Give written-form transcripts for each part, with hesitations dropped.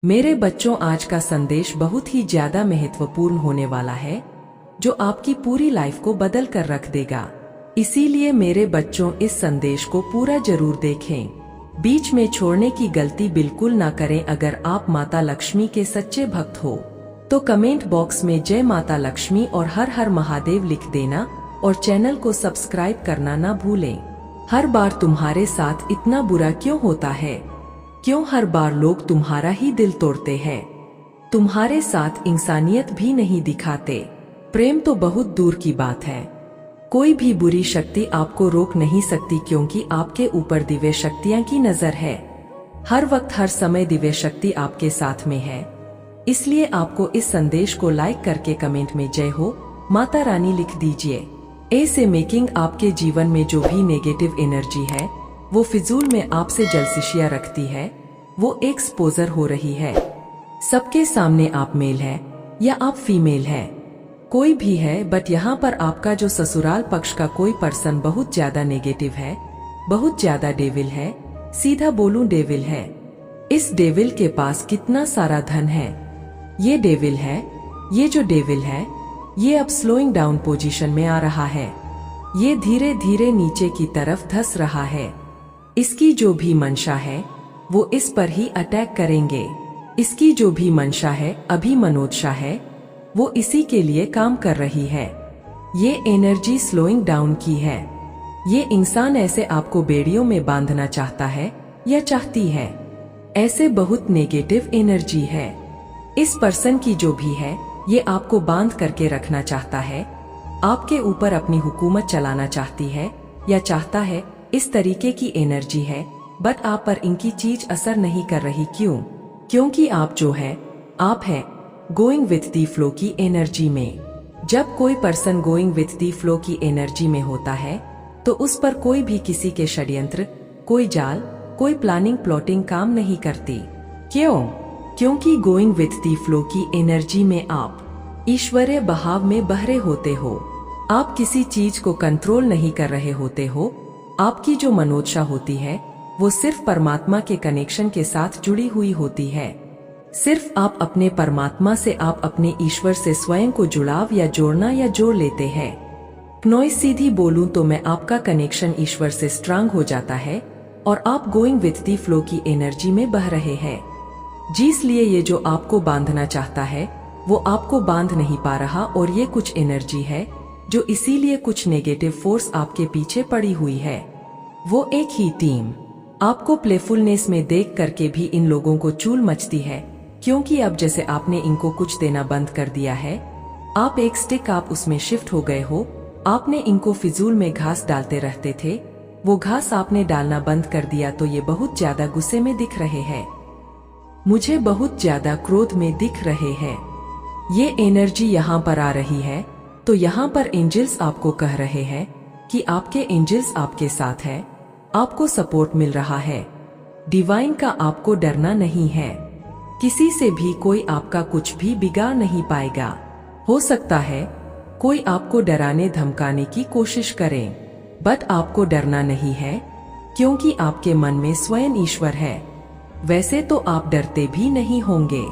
मेरे बच्चों, आज का संदेश बहुत ही ज्यादा महत्वपूर्ण होने वाला है, जो आपकी पूरी लाइफ को बदल कर रख देगा। इसीलिए मेरे बच्चों, इस संदेश को पूरा जरूर देखें। बीच में छोड़ने की गलती बिल्कुल ना करें। अगर आप माता लक्ष्मी के सच्चे भक्त हो तो कमेंट बॉक्स में जय माता लक्ष्मी और हर हर महादेव लिख देना और चैनल को सब्सक्राइब करना ना भूलें। हर बार तुम्हारे साथ इतना बुरा क्यों होता है? क्यों हर बार लोग तुम्हारा ही दिल तोड़ते हैं? तुम्हारे साथ इंसानियत भी नहीं दिखाते। प्रेम तो बहुत दूर की बात है। कोई भी बुरी शक्ति आपको रोक नहीं सकती, क्योंकि आपके ऊपर दिव्य शक्तियां की नजर है। हर वक्त हर समय दिव्य शक्ति आपके साथ में है। इसलिए आपको इस संदेश को लाइक करके कमेंट में जय हो माता रानी लिख दीजिए। ऐसे मेकिंग आपके जीवन में जो भी नेगेटिव एनर्जी है, वो फिजूल में आपसे जलसिशिया रखती है, वो एक्सपोजर हो रही है। सबके सामने आप मेल है या आप फीमेल है, कोई भी है, बट यहाँ पर आपका जो ससुराल पक्ष का कोई पर्सन बहुत ज्यादा नेगेटिव है, बहुत ज्यादा डेविल है। सीधा बोलूं, डेविल है। इस डेविल के पास कितना सारा धन है। ये डेविल है, ये जो डेविल है, ये अब स्लोइंग डाउन पोजीशन में आ रहा है। ये धीरे धीरे नीचे की तरफ धंस रहा है। इसकी जो भी मंशा है वो इस पर ही अटैक करेंगे। इसकी जो भी मंशा है, अभी मनोदशा है, वो इसी के लिए काम कर रही है। ये एनर्जी स्लोइंग डाउन की है। ये इंसान ऐसे आपको बेड़ियों में बांधना चाहता है या चाहती है। ऐसे बहुत नेगेटिव एनर्जी है। इस पर्सन की जो भी है, ये आपको बांध करके रखना चाहता है। आपके ऊपर अपनी हुकूमत चलाना चाहती है या चाहता है। इस तरीके की एनर्जी है, बट आप पर इनकी चीज असर नहीं कर रही। क्यों? क्योंकि आप जो है, आप है गोइंग विथ दी फ्लो की एनर्जी में। जब कोई person going with the flow की एनर्जी में होता है, तो उस पर कोई भी किसी के षड्यंत्र, कोई जाल, कोई प्लानिंग प्लॉटिंग काम नहीं करती। क्यों? क्योंकि गोइंग विथ दी फ्लो की एनर्जी में आप ईश्वरीय बहाव में बहरे होते हो। आप किसी चीज को कंट्रोल नहीं कर रहे होते हो। आपकी जो मनोदशा होती है, वो सिर्फ परमात्मा के कनेक्शन के साथ जुड़ी हुई होती है। सिर्फ आप अपने परमात्मा से, आप अपने ईश्वर से स्वयं को जुड़ाव या जोड़ना या जोड़ लेते हैं। नॉइस सीधी बोलूं तो मैं आपका कनेक्शन ईश्वर से स्ट्रांग हो जाता है और आप गोइंग विथ दी फ्लो की एनर्जी में बह रहे हैं। जिसलिए ये जो आपको बांधना चाहता है, वो आपको बांध नहीं पा रहा। और ये कुछ एनर्जी है जो इसीलिए कुछ नेगेटिव फोर्स आपके पीछे पड़ी हुई है। वो एक ही टीम आपको प्लेफुलनेस में देख करके भी इन लोगों को चूल मचती है, क्योंकि अब जैसे आपने इनको कुछ देना बंद कर दिया है, आप एक स्टिक, आप उसमें शिफ्ट हो गए हो। आपने इनको फिजूल में घास डालते रहते थे, वो घास आपने डालना बंद कर दिया, तो ये बहुत ज्यादा गुस्से में दिख रहे हैं, मुझे बहुत ज्यादा क्रोध में दिख रहे हैं। ये एनर्जी यहाँ पर आ रही है, तो यहाँ पर एंजल्स आपको कह रहे हैं कि आपके एंजल्स आपके साथ है, आपको सपोर्ट मिल रहा है। डिवाइन का आपको डरना नहीं है। किसी से भी कोई आपका कुछ भी बिगाड़ नहीं पाएगा। हो सकता है कोई आपको डराने धमकाने की कोशिश करे, बट आपको डरना नहीं है, क्योंकि आपके मन में स्वयं ईश्वर है। वैसे तो आप डरते भी नहीं होंगे।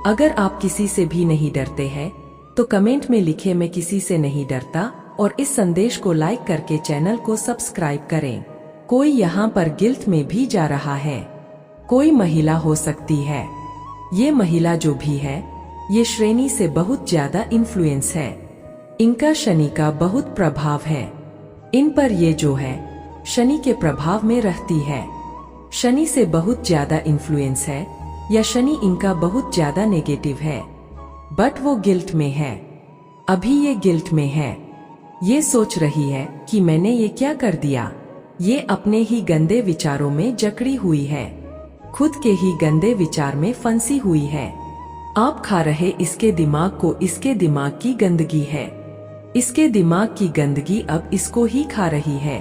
अगर आप किसी से भी नहीं डरते हैं, तो कमेंट में लिखे मैं किसी से नहीं डरता, और इस संदेश को लाइक करके चैनल को सब्सक्राइब करें। कोई यहाँ पर गिल्ट में भी जा रहा है। कोई महिला हो सकती है। ये महिला जो भी है, ये श्रेणी से बहुत ज्यादा इन्फ्लुएंस है। इनका शनि का बहुत प्रभाव है। इन पर ये जो है, शनि के प्रभाव में रहती है। शनि से बहुत ज्यादा इन्फ्लुएंस है, या शनि इनका बहुत ज्यादा नेगेटिव है, बट वो गिल्ट में है। अभी ये गिल्ट में है। ये सोच रही है कि मैंने ये क्या कर दिया। ये अपने ही गंदे विचारों में जकड़ी हुई है, खुद के ही गंदे विचार में फंसी हुई है। आप खा रहे इसके दिमाग को, इसके दिमाग की गंदगी है। इसके दिमाग की गंदगी अब इसको ही खा रही है,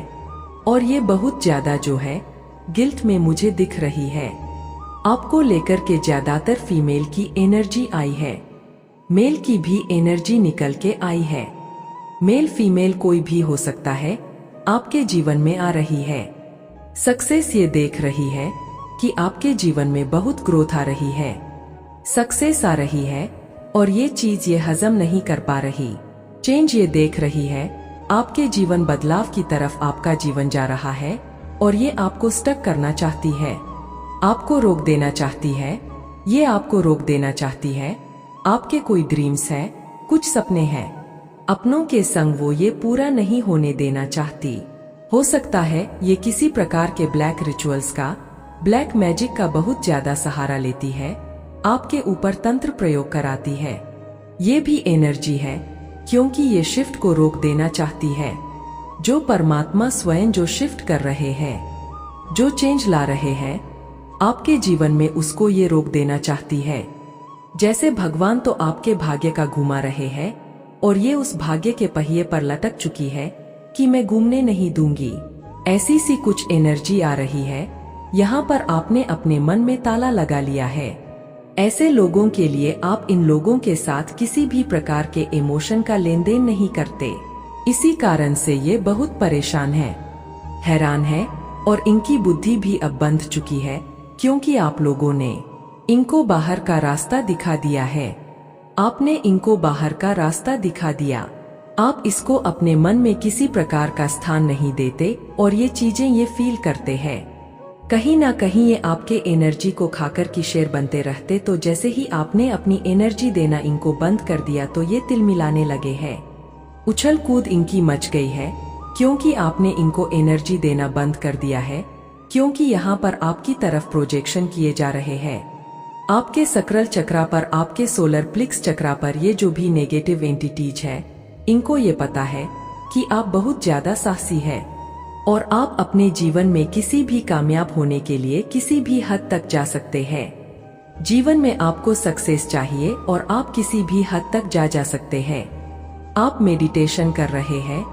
और ये बहुत ज्यादा जो है गिल्ट में मुझे दिख रही है। आपको लेकर के ज्यादातर फीमेल की एनर्जी आई है, मेल की भी एनर्जी निकल के आई है। मेल फीमेल कोई भी हो सकता है, आपके जीवन में आ रही है। सक्सेस ये देख रही है कि आपके जीवन में बहुत ग्रोथ आ रही है। सक्सेस आ रही है और ये चीज ये हजम नहीं कर पा रही। चेंज ये देख रही है, आपके जीवन बदलाव की तरफ आपका जीवन जा रहा है और ये आपको स्टक करना चाहती है, आपको रोक देना चाहती है, ये आपको रोक देना चाहती है। आपके कोई ड्रीम्स है, कुछ सपने हैं, अपनों के संग वो ये पूरा नहीं होने देना चाहती। हो सकता है ये किसी प्रकार के ब्लैक रिचुअल्स का, ब्लैक मैजिक का बहुत ज्यादा सहारा लेती है, आपके ऊपर तंत्र प्रयोग कराती है। ये भी एनर्जी है क्योंकि ये शिफ्ट को रोक देना चाहती है। जो परमात्मा स्वयं जो शिफ्ट कर रहे हैं, जो चेंज ला रहे हैं आपके जीवन में, उसको ये रोक देना चाहती है। जैसे भगवान तो आपके भाग्य का घुमा रहे हैं और ये उस भाग्य के पहिए पर लटक चुकी है कि मैं घूमने नहीं दूंगी। ऐसी सी कुछ एनर्जी आ रही है। यहाँ पर आपने अपने मन में ताला लगा लिया है। ऐसे लोगों के लिए आप इन लोगों के साथ किसी भी प्रकार के इमोशन का लेन देन नहीं करते। इसी कारण से ये बहुत परेशान है, हैरान है और इनकी बुद्धि भी अब बंध चुकी है क्योंकि आप लोगों ने इनको बाहर का रास्ता दिखा दिया है। आपने इनको बाहर का रास्ता दिखा दिया। आप इसको अपने मन में किसी प्रकार का स्थान नहीं देते और ये चीजें ये फील करते हैं। कहीं ना कहीं ये आपके एनर्जी को खाकर की शेर बनते रहते, तो जैसे ही आपने अपनी एनर्जी देना इनको बंद कर दिया तो ये तिलमिलाने लगे हैं। उछल कूद इनकी मच गई है क्योंकि आपने इनको एनर्जी देना बंद कर दिया है, क्योंकि यहाँ पर आपकी तरफ प्रोजेक्शन किए जा रहे हैं। आपके सकरल चक्रा पर, आपके सोलर प्लेक्स चक्रा पर ये जो भी नेगेटिव एंटिटीज है, इनको ये पता है कि आप बहुत ज्यादा साहसी है और आप अपने जीवन में किसी भी कामयाब होने के लिए किसी भी हद तक जा सकते हैं। जीवन में आपको सक्सेस चाहिए और आप किसी भी हद तक जा सकते हैं। आप मेडिटेशन कर रहे हैं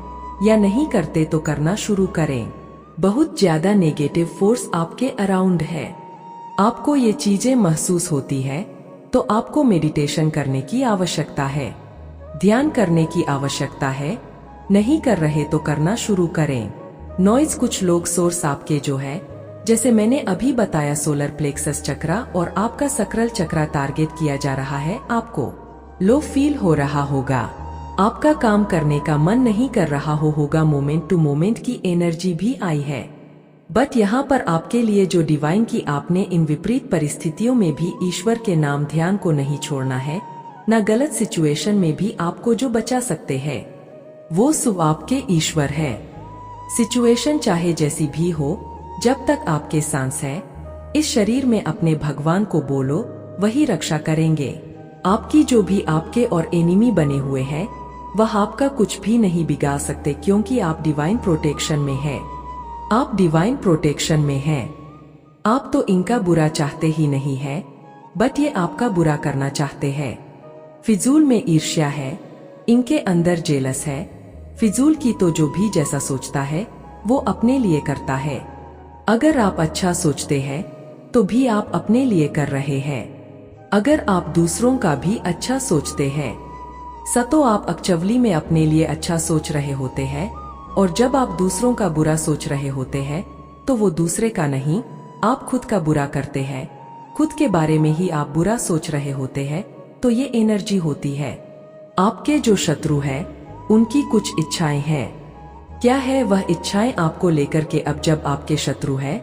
या नहीं करते तो करना शुरू करें। बहुत ज्यादा नेगेटिव फोर्स आपके अराउंड है। आपको ये चीजें महसूस होती है तो आपको मेडिटेशन करने की आवश्यकता है, ध्यान करने की आवश्यकता है। नहीं कर रहे तो करना शुरू करें। नॉइज, कुछ लोग सोर्स आपके जो है, जैसे मैंने अभी बताया, सोलर प्लेक्सस चक्रा और आपका सकरल चक्रा टारगेट किया जा रहा है। आपको लो फील हो रहा होगा, आपका काम करने का मन नहीं कर रहा होगा। मोमेंट टू मोमेंट की एनर्जी भी आई है, बट यहाँ पर आपके लिए जो डिवाइन की, आपने इन विपरीत परिस्थितियों में भी ईश्वर के नाम ध्यान को नहीं छोड़ना है। न गलत सिचुएशन में भी आपको जो बचा सकते हैं वो सब आपके ईश्वर है। सिचुएशन चाहे जैसी भी हो, जब तक आपके सांस है इस शरीर में, अपने भगवान को बोलो, वही रक्षा करेंगे। आपकी जो भी आपके और एनिमी बने हुए हैं वह आपका कुछ भी नहीं बिगाड़ सकते, क्योंकि आप डिवाइन प्रोटेक्शन में है। आप डिवाइन प्रोटेक्शन में हैं। आप तो इनका बुरा चाहते ही नहीं है, बट ये आपका बुरा करना चाहते हैं। फिजूल में ईर्ष्या है, इनके अंदर जेलस है। फिजूल की तो जो भी जैसा सोचता है वो अपने लिए करता है। अगर आप अच्छा सोचते हैं तो भी आप अपने लिए कर रहे हैं। अगर आप दूसरों का भी अच्छा सोचते हैं तो आप एक्चुअली में अपने लिए अच्छा सोच रहे होते हैं, और जब आप दूसरों का बुरा सोच रहे होते हैं तो वो दूसरे का नहीं, आप खुद का बुरा करते हैं। खुद के बारे में ही आप बुरा सोच रहे होते हैं, तो ये एनर्जी होती है। आपके जो शत्रु है उनकी कुछ इच्छाएं हैं। क्या है वह इच्छाएं आपको लेकर के? अब जब आपके शत्रु है,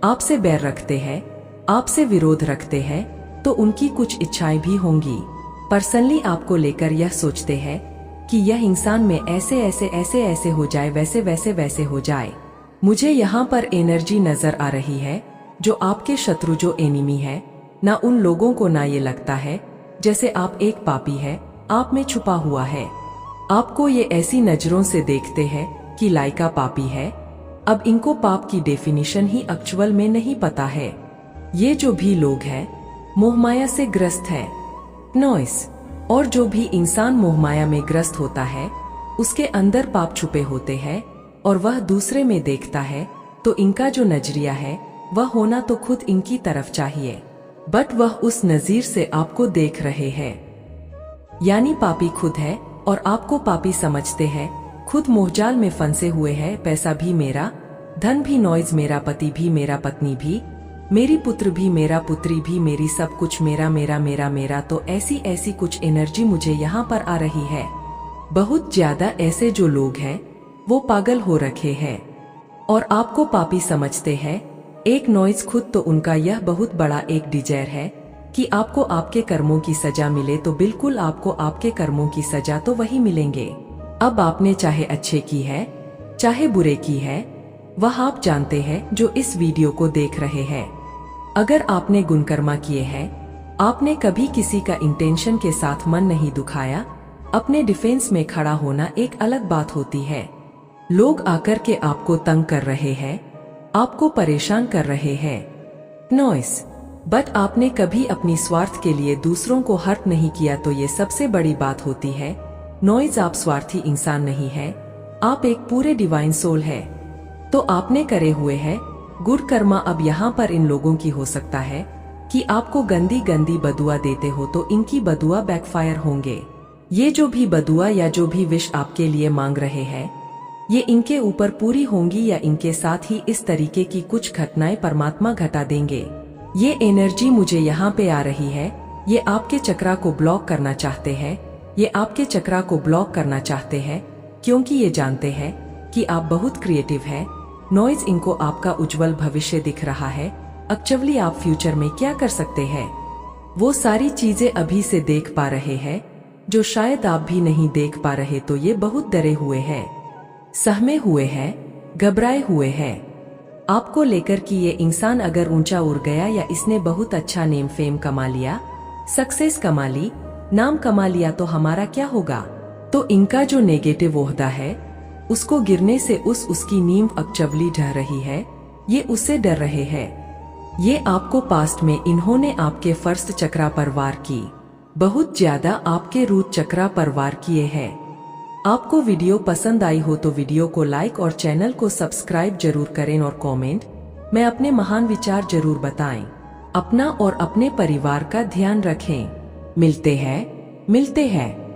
आपसे बैर रखते हैं, आपसे विरोध रखते हैं, तो उनकी कुछ इच्छाएं भी होंगी। पर्सनली आपको लेकर यह सोचते हैं कि यह इंसान में ऐसे ऐसे ऐसे ऐसे हो जाए, वैसे वैसे वैसे हो जाए। मुझे यहाँ पर एनर्जी नजर आ रही है, जो आपके शत्रु, जो एनिमी है ना, उन लोगों को ना ये लगता है जैसे आप एक पापी है, आप में छुपा हुआ है। आपको ये ऐसी नजरों से देखते हैं कि लाइका पापी है। अब इनको पाप की डेफिनेशन ही एक्चुअल में नहीं पता है। ये जो भी लोग हैं मोहमाया से ग्रस्त है, नॉइस। और जो भी इंसान मोहमाया में ग्रस्त होता है उसके अंदर पाप छुपे होते हैं और वह दूसरे में देखता है, तो इनका जो नजरिया है वह होना तो खुद इनकी तरफ चाहिए, बट वह उस नजीर से आपको देख रहे हैं। यानी पापी खुद है और आपको पापी समझते हैं। खुद मोहजाल में फंसे हुए हैं। पैसा भी मेरा, धन भी, नॉइज मेरा, पति भी मेरा, पत्नी भी, मेरी पुत्र भी, मेरा पुत्री भी, मेरी सब कुछ, मेरा मेरा मेरा मेरा। तो ऐसी ऐसी कुछ एनर्जी मुझे यहाँ पर आ रही है। बहुत ज्यादा ऐसे जो लोग हैं वो पागल हो रखे हैं और आपको पापी समझते हैं। एक नॉइज खुद तो उनका यह बहुत बड़ा एक डिजायर है कि आपको आपके कर्मों की सजा मिले, तो बिल्कुल आपको आपके कर्मों की सजा तो वही मिलेंगे। अब आपने चाहे अच्छे की है चाहे बुरे की है, वह आप जानते हैं जो इस वीडियो को देख रहे हैं। अगर आपने गुणकर्मा किए हैं, आपने कभी किसी का इंटेंशन के साथ मन नहीं दुखाया, अपने डिफेंस में खड़ा होना एक अलग बात होती है। लोग आकर के आपको तंग कर रहे हैं, आपको परेशान कर रहे हैं, नॉइस, बट आपने कभी अपनी स्वार्थ के लिए दूसरों को हर्ट नहीं किया, तो ये सबसे बड़ी बात होती है। नॉइज, आप स्वार्थी इंसान नहीं है, आप एक पूरे डिवाइन सोल है। तो आपने करे हुए है गुड कर्मा। अब यहाँ पर इन लोगों की हो सकता है कि आपको गंदी गंदी बदुआ देते हो, तो इनकी बदुआ बैकफायर होंगे। ये जो भी बदुआ या जो भी विश आपके लिए मांग रहे हैं, ये इनके ऊपर पूरी होंगी या इनके साथ ही इस तरीके की कुछ घटनाएं परमात्मा घटा देंगे। ये एनर्जी मुझे यहाँ पे आ रही है, ये आपके चक्रा को ब्लॉक करना चाहते हैं, ये आपके चक्रा को ब्लॉक करना चाहते हैं, क्योंकि ये जानते हैं कि आप बहुत क्रिएटिव हैं। नॉइज, इनको आपका उज्जवल भविष्य दिख रहा है। एक्चुअली आप फ्यूचर में क्या कर सकते हैं वो सारी चीजें अभी से देख पा रहे हैं, जो शायद आप भी नहीं देख पा रहे। तो ये बहुत डरे हुए हैं, सहमे हुए हैं, घबराए हुए हैं आपको लेकर कि ये इंसान अगर ऊंचा उड़ गया या इसने बहुत अच्छा नेम फेम कमा लिया, सक्सेस कमा ली, नाम कमा लिया, तो हमारा क्या होगा। तो इनका जो नेगेटिव ओहदा है उसको गिरने से उसकी नींव अकचवली ढह रही है, ये उससे डर रहे हैं। ये आपको पास्ट में इन्होंने आपके फर्स्ट चक्रा पर वार की, बहुत ज्यादा आपके रूट चक्रा पर वार किए हैं। आपको वीडियो पसंद आई हो तो वीडियो को लाइक और चैनल को सब्सक्राइब जरूर करें और कमेंट में अपने महान विचार जरूर बताएं। अपना और अपने परिवार का ध्यान रखें। मिलते हैं।